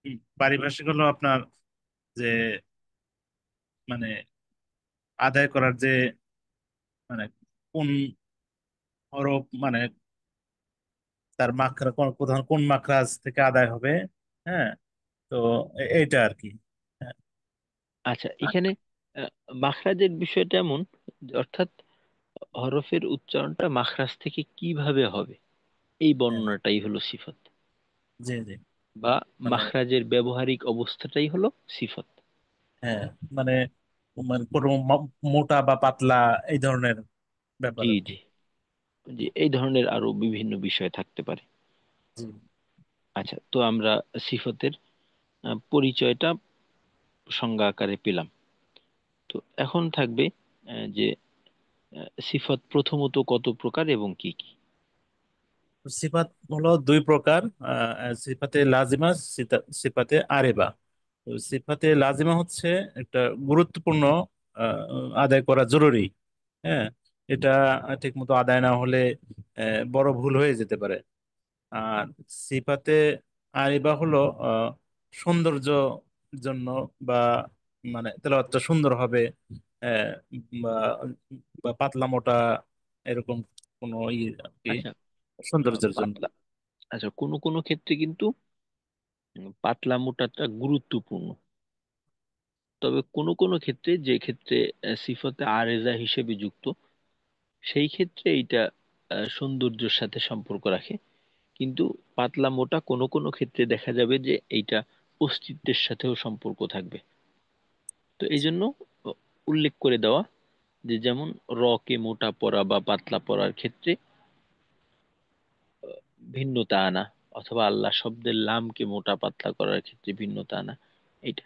জি পারিভাষিক হলো আপনার যে মানে আদায় করার যে মানে কোন হরফ, মানে তার মাকড়া কোন মাখরাজ থেকে আদায় হবে, হ্যাঁ। তো এইটা আর কি। হ্যাঁ, আচ্ছা, এখানে আহ, মাখরাজের বিষয়টা এমন, অর্থাৎ হরফের উচ্চারণটা মাখরাজ থেকে কিভাবে হবে, এই হ্যাঁ, বর্ণনাটাই হলো সিফাত, জি জি। বা মানে মাখরাজের ব্যবহারিক অবস্থাটাই হলো সিফাত। হ্যাঁ, মানে মানে কোনো মোটা বা পাতলা এই ধরনের ব্যাপার জি আর কি। জি জি, এই ধরনের আরো বিভিন্ন বিষয় থাকতে পারে। জি। আচ্ছা, তো আমরা সিফাতের পরিচয়টা সংজ্ঞা আকারে পেলাম। তো এখন থাকবে যে সিফাত প্রথমত কত প্রকার এবং কি কি। সিফাত হলো দুই প্রকার, সিফাতে লাজিমা, সিফাতে আরেবা। তো সিফাতে লাজিমা হচ্ছে একটা গুরুত্বপূর্ণ, আদায় করা জরুরি, হ্যাঁ। এটা ঠিক মতো আদায় না হলে বড় ভুল হয়ে যেতে পারে। আর সিফাতে আরিবা হলো সৌন্দর্য জন্য, বা মানে তেলাওয়াতটা সুন্দর হবে, আহ, বা বা পাতলা মোটা এরকম কোনো আর কি, আচ্ছা, সৌন্দর্যের জন্য। পাতলা, আচ্ছা কোনো কোনো ক্ষেত্রে কিন্তু পাতলা মোটাটা গুরুত্বপূর্ণ। তবে কোনো কোনো ক্ষেত্রে, যে ক্ষেত্রে সিফাতে আরেজা হিসেবে যুক্ত, সেই ক্ষেত্রে এইটা সৌন্দর্যের সাথে সম্পর্ক রাখে। কিন্তু পাতলা মোটা কোনো কোনো ক্ষেত্রে দেখা যাবে যে এইটা অস্তিত্বের সাথেও সম্পর্ক থাকবে। তো এই জন্য উল্লেখ করে দেওয়া, যে যেমন র কে মোটা পড়া বা পাতলা পড়ার ক্ষেত্রে ভিন্নতা আনা, অথবা আল্লাহ শব্দের লামকে মোটা পাতলা করার ক্ষেত্রে ভিন্নতা আনা, এইটা।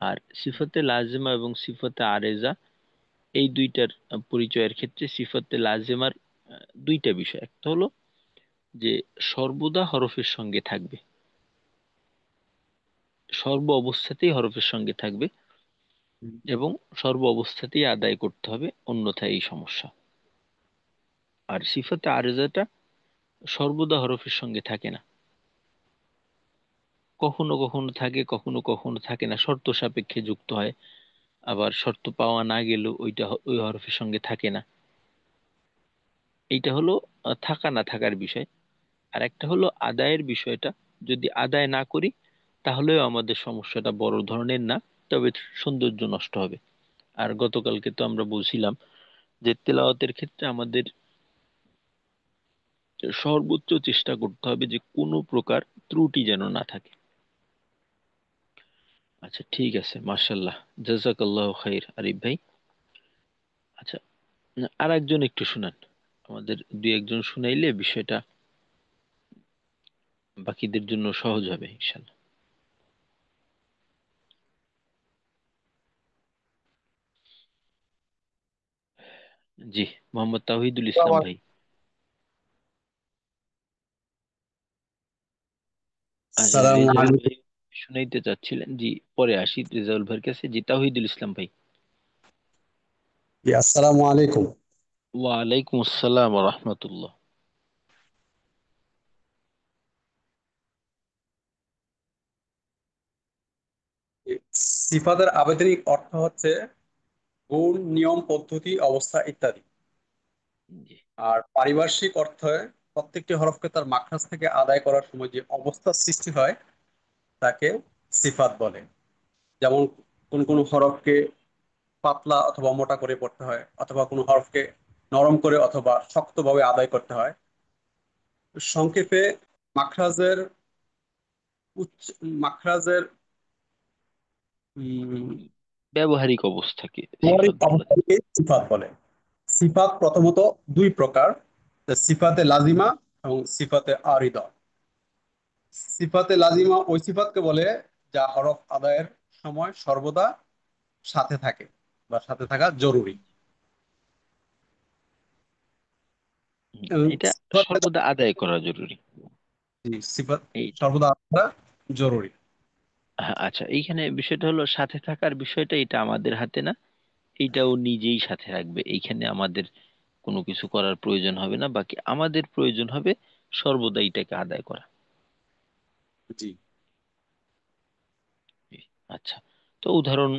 আর সিফাতে লাজেমা এবং সিফাতে আরেজা, এই দুইটার পরিচয়ের ক্ষেত্রে সিফাতে লাজেমার দুইটা বিষয়। একটা হলো যে সর্বদা হরফের সঙ্গে থাকবে, সর্ব অবস্থাতেই হরফের সঙ্গে থাকবে, এবং সর্ব অবস্থাতেই আদায় করতে হবে, অন্যথায় এই সমস্যা। আর সিফাতে আরেজাটা সর্বদা হরফের সঙ্গে থাকে না, কখনো কখনো থাকে, কখনো কখনো থাকে না, শর্ত সাপেক্ষে যুক্ত হয়। আবার শর্ত পাওয়া না গেলেও ওইটা ওই হরফের সঙ্গে থাকে না। এইটা হলো থাকা না থাকার বিষয়। আর একটা হলো আদায়ের বিষয়টা, যদি আদায় না করি তাহলেও আমাদের সমস্যাটা বড় ধরনের না, তবে সৌন্দর্য নষ্ট হবে। আর গতকালকে তো আমরা বলছিলাম যে তেলাওয়াতের ক্ষেত্রে আমাদের সর্বোচ্চ চেষ্টা করতে হবে যে কোনো প্রকার ত্রুটি যেন না থাকে। আচ্ছা ঠিক আছে, মার্শাল্লাহ, জাজাকাল্লাহ খাইর আরিফ ভাই। আচ্ছা, আর একজন একটু শুনান, আমাদের দুই একজন শুনাইলে বিষয়টা বাকিদের জন্য সহজ হবে ইনশাল্লাহ। জি, মোহাম্মদ তাওহিদুল ইসলাম ভাই। আচ্ছা, আসসালামু রেজাউল আলাইকুম। ভাই শুনাইতে চাচ্ছিলেন, জি পরে আসি রেজাউল ভাইয়ের কাছে। জি তাওহিদুল ইসলাম ভাই। জি, আসসালামু আলাইকুম। ওয়ালাইকুম আসসালাম রহমতুল্লাহ। সিফাতের আবেদনিক অর্থ হচ্ছে গুণ, নিয়ম, পদ্ধতি, অবস্থা ইত্যাদি। জি আর পারিভাষিক অর্থে প্রত্যেকটি হরফকে তার মাখরাজ থেকে আদায় করার সময় যে অবস্থার সৃষ্টি হয় তাকে সিফাত বলে। যেমন কোন কোন হরফকে পাতলা অথবা মোটা করে পড়তে হয়, অথবা কোনো হরফকে নরম করে অথবা শক্তভাবে আদায় করতে হয়। সংক্ষেপে মাখরাজের উচ্চ মাখরাজের উম, ব্যবহারিক অবস্থাকে ব্যবহারিক সিফাত বলা যায়। অবস্থাকে সিফাত বলে। সিফাত প্রথমত দুই প্রকার, সিফাতে লাজিমা এবং সিফাতে আরিদা। সিফাতে লাজিমা ওই সিফাতকে বলে যা হরফ আদায়ের সময় সর্বদা সাথে থাকে বা সাথে থাকা জরুরি। এবং এটা সিফাতে সর্বদা আদায় করা জরুরি। সিফাত এই সর্বদা আদায় জরুরি। হ্যাঁ, আচ্ছা, এইখানে বিষয়টা হলো সাথে থাকার বিষয়টা, এটা আমাদের হাতে না। এইটাও নিজেই সাথে রাখবে, এইখানে আমাদের কোনো কিছু করার প্রয়োজন হবে না, বাকি আমাদের প্রয়োজন হবে সর্বদা এটাকে আদায় করা। জি। আচ্ছা, তো উদাহরণ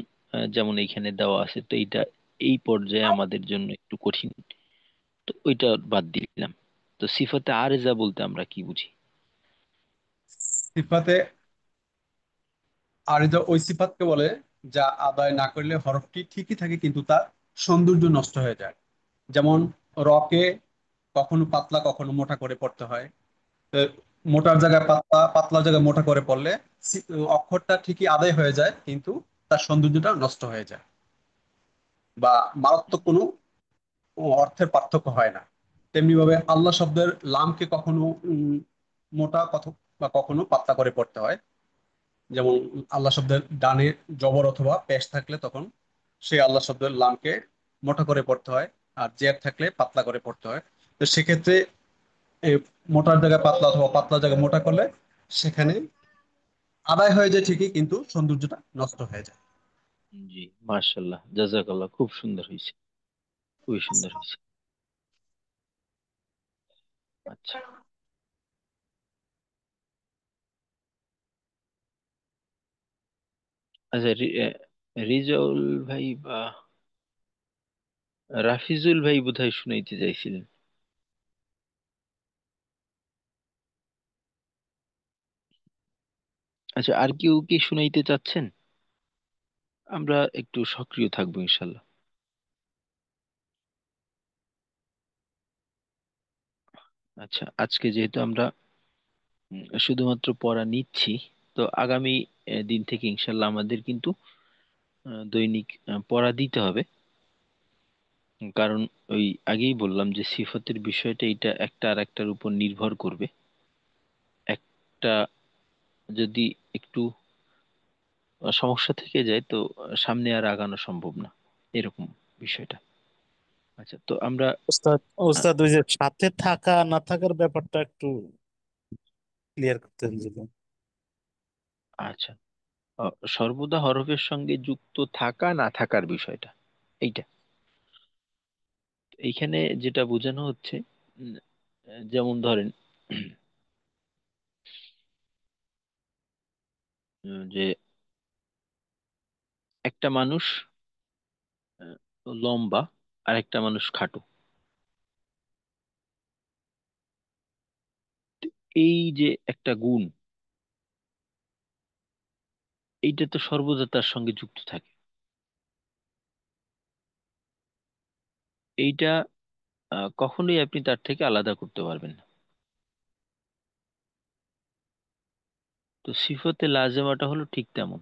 যেমন এইখানে দেওয়া আছে, তো এইটা এই পর্যায়ে আমাদের জন্য একটু কঠিন, তো ওইটা বাদ দিলাম। তো সিফাতে আরেজা বলতে আমরা কি বুঝি? সিফাতে আরিদা ওই সিফাতকে বলে যা আদায় না করলে হরফটি ঠিকই থাকে কিন্তু তার সৌন্দর্য নষ্ট হয়ে যায়। যেমন রকে কখনো পাতলা কখনো মোটা করে পড়তে হয়। তো মোটার জায়গায় পাতলা, পাতলার জায়গায় মোটা করে পড়লে অক্ষরটা ঠিকই আদায় হয়ে যায় কিন্তু তার সৌন্দর্যটা নষ্ট হয়ে যায় বা মারাত্মক কোনো অর্থের পার্থক্য হয় না। তেমনি ভাবে আল্লাহ শব্দের লামকে কখনো মোটা বা কখনো পাতলা করে পড়তে হয়। যেমন আল্লাহ শব্দের ডানে জবর অথবা পেশ থাকলে তখন সেই আল্লাহ শব্দের লামকে মোটা করে পড়তে হয়, আর জের থাকলে পাতলা করে পড়তে হয়। তো সেক্ষেত্রে এই মোটার জায়গায় পাতলা অথবা পাতলা জায়গায় মোটা করলে সেখানে আদায় হয়ে যায় ঠিকই কিন্তু সৌন্দর্যটা নষ্ট হয়ে যায়। জি, মার্শাল্লাহ, জাজাকাল্লাহ, খুব সুন্দর হয়েছে, খুবই সুন্দর হয়েছে। আচ্ছা, আচ্ছা, রিজাউল ভাই বা রাফিজুল ভাই বোধহয় শুনাইতে চাইছিলেন। আচ্ছা, আর কেউ কি শুনাইতে চাচ্ছেন? আমরা একটু সক্রিয় থাকবো ইনশাল্লাহ। আচ্ছা, আজকে যেহেতু আমরা শুধুমাত্র পড়া নিচ্ছি, তো আগামী দিন থেকে ইনশাল্লাহ আমাদের কিন্তু দৈনিক পড়া দিতে হবে। কারণ ওই আগেই বললাম যে সিফতের বিষয়টা এটা একটা আর একটার উপর নির্ভর করবে। একটা যদি একটু সমস্যা থেকে যায়, তো সামনে আর আগানো সম্ভব না, এরকম বিষয়টা। আচ্ছা, তো আমরা ওস্তাদ আহ, ওস্তাদ ওই যে সাথে থাকা না থাকার ব্যাপারটা একটু ক্লিয়ার করতেন যদি। আচ্ছা, সর্বদা হরফের সঙ্গে যুক্ত থাকা না থাকার বিষয়টা এইটা, এইখানে যেটা বোঝানো হচ্ছে, উম, যেমন ধরেন যে একটা মানুষ আহ, লম্বা আর একটা মানুষ খাটো, এই যে একটা গুণ, এইটা তো সর্বদা তার সঙ্গে যুক্ত থাকে। এইটা কখনোই আপনি তার থেকে আলাদা করতে পারবেন না। তো সিফতে লাজেমাটা হলো ঠিক তেমন,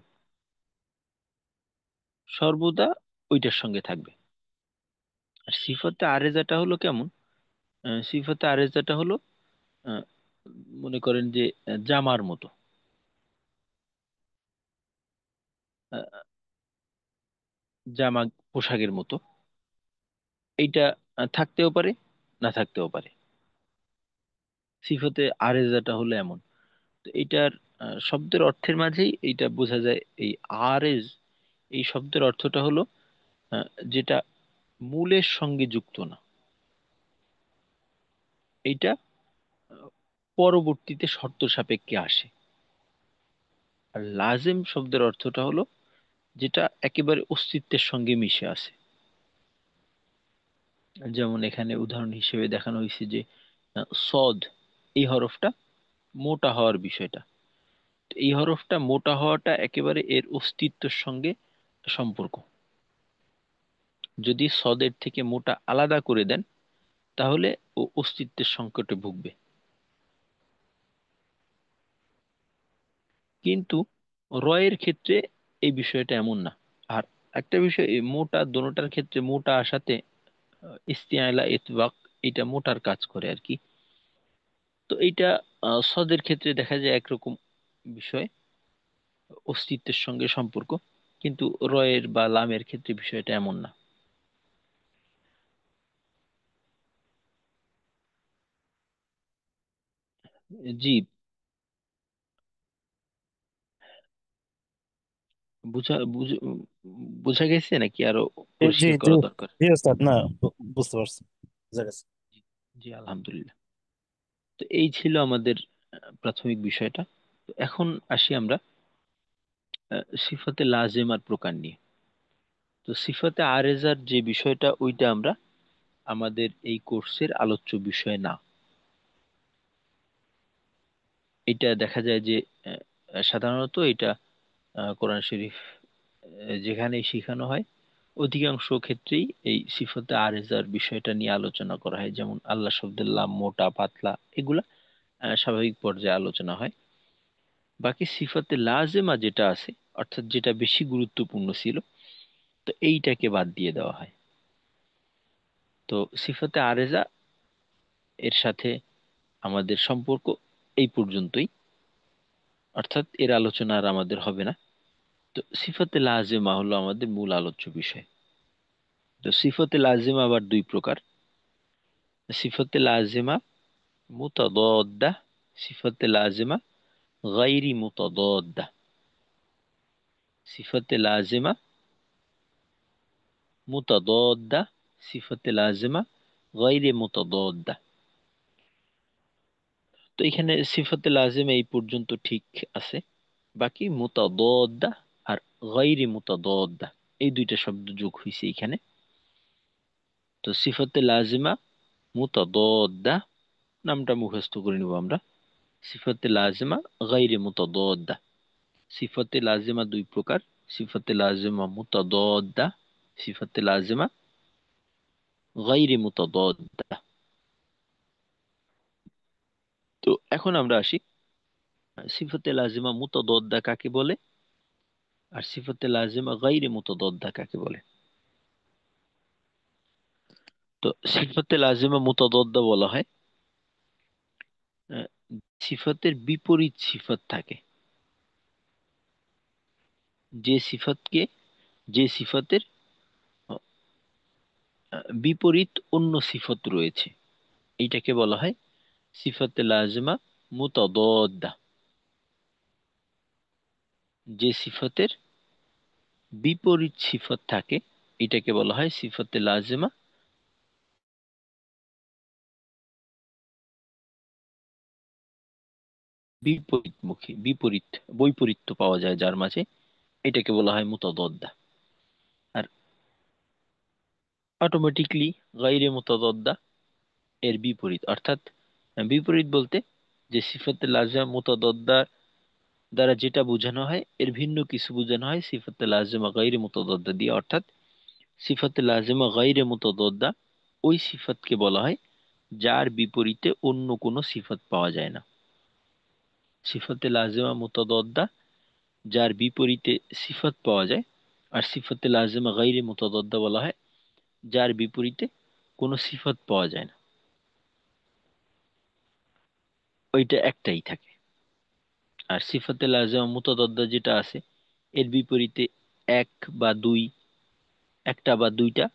সর্বদা ওইটার সঙ্গে থাকবে। আর সিফতে আরেজাটা হলো কেমন? সিফতে আরেজাটা হলো আহ, মনে করেন যে জামার মতো, আহ, জামা পোশাকের মতো, এইটা থাকতেও পারে না থাকতেও পারে। সিফতে আরেজাটা হলো এমন। তো এইটার শব্দের অর্থের মাঝেই এইটা বোঝা যায়। এই আরেজ, এই শব্দের অর্থটা হলো যেটা মূলের সঙ্গে যুক্ত না, এইটা আহ, পরবর্তীতে শর্ত সাপেক্ষে আসে। আর লাজেম শব্দের অর্থটা হলো যেটা একেবারে অস্তিত্বের সঙ্গে মিশে আছে। যেমন এখানে উদাহরণ হিসেবে দেখানো হয়েছে যে সদ, এই হরফটা মোটা হওয়ার বিষয়টা, তো এই হরফটা মোটা হওয়াটা একেবারে এর অস্তিত্বের সঙ্গে সম্পর্ক। যদি সদের থেকে মোটা আলাদা করে দেন, তাহলে ও অস্তিত্বের সংকটে ভুগবে। কিন্তু রয়ের ক্ষেত্রে এই বিষয়টা এমন না। আর একটা বিষয়, এই মোটা দোনোটার ক্ষেত্রে মোটা আসাতে ইস্তিআলা ইতবাক, এটা মোটার কাজ করে আর কি। তো এইটা সদের ক্ষেত্রে দেখা যায় একরকম বিষয়, অস্তিত্বের সঙ্গে সম্পর্ক, কিন্তু রয়ের বা লামের ক্ষেত্রে বিষয়টা এমন না। জি, বোঝা গেছে নাকি আরো জি পরিষ্কার জি করা দরকার? জি ওস্তাদ, না বুঝতে পারছি, বুঝা গেছে। জি, আলহামদুলিল্লাহ। তো এই ছিল আমাদের প্রাথমিক বিষয়টা। তো এখন আসি আমরা সিফাতে লাজেমার প্রকার নিয়ে। তো সিফাতে আরেজার যে বিষয়টা, ওইটা আমরা আমাদের এই কোর্সের আলোচ্য বিষয় না। এটা দেখা যায় যে সাধারণত এটা কোরআন শরীফ যেখানেই শেখানো হয়, অধিকাংশ ক্ষেত্রেই এই সিফাতে আরেজার বিষয়টা নিয়ে আলোচনা করা হয়। যেমন আল্লাহ শব্দের লাম, মোটা, পাতলা, এগুলা স্বাভাবিক পর্যায়ে আলোচনা হয়। বাকি সিফাতে লাজেমা যেটা আছে, অর্থাৎ যেটা বেশি গুরুত্বপূর্ণ ছিল, তো এইটাকে বাদ দিয়ে দেওয়া হয়। তো সিফাতে আরেজা এর সাথে আমাদের সম্পর্ক এই পর্যন্তই, অর্থাৎ এর আলোচনা আর আমাদের হবে না। তো সিফাতে লাজেমা হলো আমাদের মূল আলোচ্য বিষয়। তো সিফাতে লাজেমা আবার দুই প্রকার: সিফাতে লাজেমা মুতাদাদ্দা, সিফাতে লাজেমা গায়রি মুতাদাদ্দা। সিফাতে লাজেমা মুতাদাদ্দা, সিফাতে লাজেমা গায়রি মুতাদাদ্দা। তো এখানে সিফাতে লাজেমা এই পর্যন্ত ঠিক আছে। বাকি মুতাদাদ্দা আর গায়রি মুতাদাদ্দা, এই দুইটা শব্দ যোগ হয়েছে এখানে। তো সিফাতে লাজিমা মুতাদাদ্দা নামটা মুখস্থ করে নিব আমরা। সিফাতে লাজিমা গায়রে মুতাদাদ্দা। সিফাতে লাজিমা দুই প্রকার: সিফাতে লাজিমা মুতাদাদ্দা, সিফাতে লাজিমা গায়রে মুতাদাদ্দা। তো এখন আমরা আসি সিফাতে লাজিমা মুতাদাদ্দা কাকে বলে আর সিফাতে লাজিমা গায়রে মুতাদাদ্দা কাকে বলে। তো সিফাতে লাজিমা মুতাদাদ্দা বলা হয় আহ, সিফাতের বিপরীত সিফাত থাকে, যে সিফাতকে, যে সিফাতের বিপরীত অন্য সিফত রয়েছে, এইটাকে বলা হয় সিফাতে লাজিমা মুতাদাদ্দা। যে সিফাতের বিপরীত সিফত থাকে, এটাকে বলা হয় সিফাতে লাজিমা বিপরীতমুখী, বিপরীত বৈপরীত্য পাওয়া যায় যার মাঝে, এটাকে বলা হয় মুতাদাদ্দা। আর অটোমেটিকলি গায়রে মুতাদাদ্দা এর বিপরীত, অর্থাৎ বিপরীত বলতে যে সিফাতে লাজিমা মুতাদাদ্দা দ্বারা যেটা বোঝানো হয় এর ভিন্ন কিছু বোঝানো হয় সিফাতে লাজিমা গায়রে মুতাদাদ্দা দিয়ে। অর্থাৎ সিফাতে লাজিমা গায়রে মুতাদাদ্দা ওই সিফাতকে বলা হয় যার বিপরীতে অন্য কোনো সিফাত পাওয়া যায় না। সিফাতে লাজিমা মুতাদাদ্দা যার বিপরীতে সিফাত পাওয়া যায়, আর সিফাতে লাজিমা গায়রে মুতাদাদ্দা বলা হয় যার বিপরীতে কোনো সিফাত পাওয়া যায় না, ওইটা একটাই থাকে। আর সিফাতে লাজিমা মুতাদাদ্দা যেটা আছে, এর বিপরীতে এক বা দুই, একটা বা দুইটা,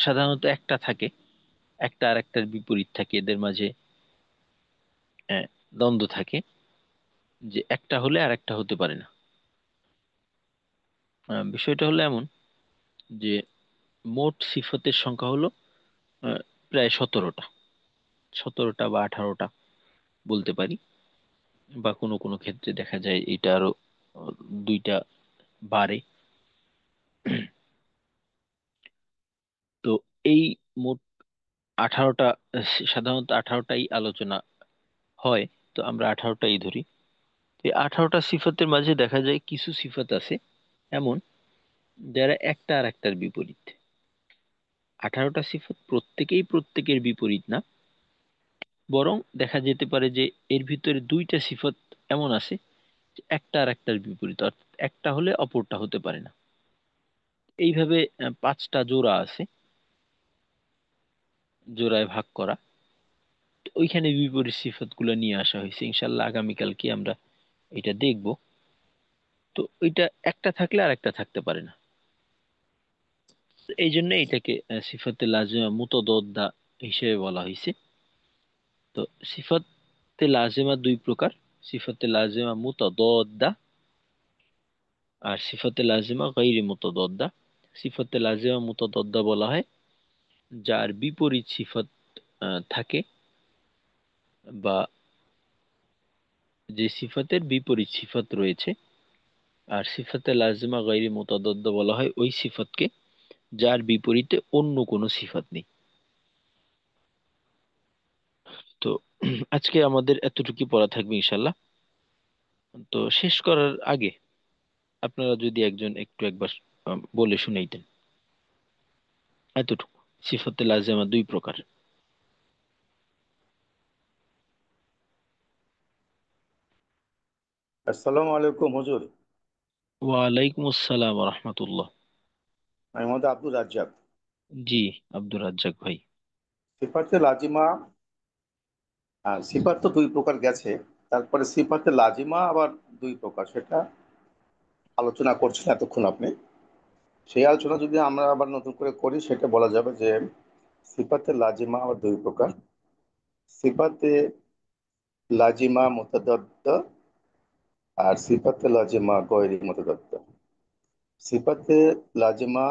সাধারণত একটা থাকে, একটা আর একটার বিপরীত থাকে, এদের মাঝে দ্বন্দ্ব থাকে, যে একটা হলে আর একটা হতে পারে না। বিষয়টা হলো এমন যে মোট সিফতের সংখ্যা হলো আহ, প্রায় 17টা, 17টা বা 18টা বলতে পারি। বা কোনো কোনো ক্ষেত্রে দেখা যায় এটা আরো দুইটা বাড়ে। তো এই মোট 18টা, সাধারণত 18টাই আলোচনা হয়, তো আমরা 18টাই ধরি। এই 18টা সিফাতের মাঝে দেখা যায় কিছু সিফাত আছে এমন যারা একটা আর একটার বিপরীত। 18টা সিফাত প্রত্যেকেই প্রত্যেকের বিপরীত না, বরং দেখা যেতে পারে যে এর ভিতরে দুইটা সিফাত এমন আছে যে একটা আর একটার বিপরীত, অর্থাৎ একটা হলে অপরটা হতে পারে না। এইভাবে পাঁচটা জোড়া আছে, জোড়ায় ভাগ করা। তো ওইখানে বিপরীত সিফাত গুলো নিয়ে আসা হয়েছে, ইনশাল্লাহ আগামীকালকে আমরা এটা দেখব। তো ওইটা একটা থাকলে আর একটা থাকতে পারে না, এই জন্য এটাকে সিফাতে লাজিমা মুতাদাদ্দা হিসেবে বলা হয়েছে। তো সিফাতে লাজিমা দুই প্রকার, সিফাতে লাজিমা মুতাদাদ্দা আর সিফাতে লাজিমা গায়রি মুতাদাদ্দা। সিফাতে লাজিমা মুতাদাদ্দা বলা হয় যার বিপরীত সিফাত থাকে, বা যে সিফাতের বিপরীত সিফাত রয়েছে। আর সিফাতে লাজিমা গায়রি মুতাদাদ্দা বলা হয় ওই সিফাতকে যার বিপরীতে অন্য কোনো সিফাত নেই। তো আজকে আমাদের এতটুকু পড়া থাকবে ইনশাল্লাহ। তো শেষ করার আগে আপনারা যদি একজন একটু একবার বলে শুনাইতেন এতটুকু, সিফাতে লাজিমা দুই প্রকার। আসসালামু আলাইকুম হুজুর। ওয়ালাইকুম আসসালাম রহমতুল্লাহ। আমি মোহাম্মদ আব্দুর রাজ্জাক। জি, আব্দুর রাজ্জাক ভাই। সিফাতে লাজিমা, সিফাত তো দুই প্রকার গেছে, তারপরে সিফাতে লাজিমা আবার দুই প্রকার, সেটা আলোচনা করছেন এতক্ষণ আপনি। সেই আলোচনা যদি আমরা আবার নতুন করে করি, সেটা বলা যাবে যে সিফাতে লাজিমা আবার দুই প্রকার। সিফাতে লাজিমা মুতাদাদ্দা আর সিফাতে লাজিমা গয়রি মুতাদাদ্দা। সিফাতে লাজিমা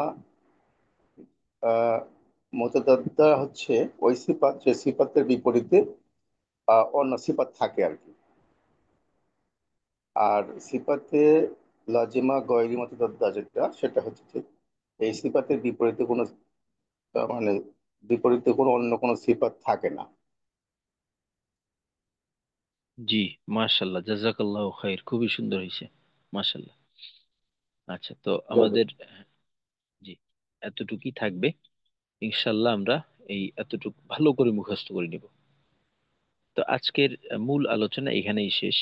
মুতাদাদ্দা হচ্ছে ওই সিফাত যে সিফাতের বিপরীতে অন্য সিফাত থাকে আর কি। আর সিফাতে লাজিমা গয়রি মুতাদাদ্দা যেটা, সেটা হচ্ছে যে এই সিফাতের বিপরীতে কোনো মানে বিপরীতে কোনো অন্য কোনো সিফাত থাকে না। জি, মাশাল্লাহ, জাজাকাল্লাহ খাইর, খুবই সুন্দর হয়েছে, মাশাল্লাহ। আচ্ছা, তো আমাদের জি এতটুকুই থাকবে ইনশাল্লাহ। আমরা এই এতটুকু ভালো করে মুখস্থ করে নিব। তো আজকের মূল আলোচনা এখানেই শেষ।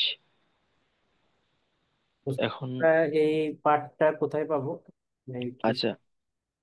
এখন আমরা এই পাঠটা কোথায় পাবো? এই কি আচ্ছা,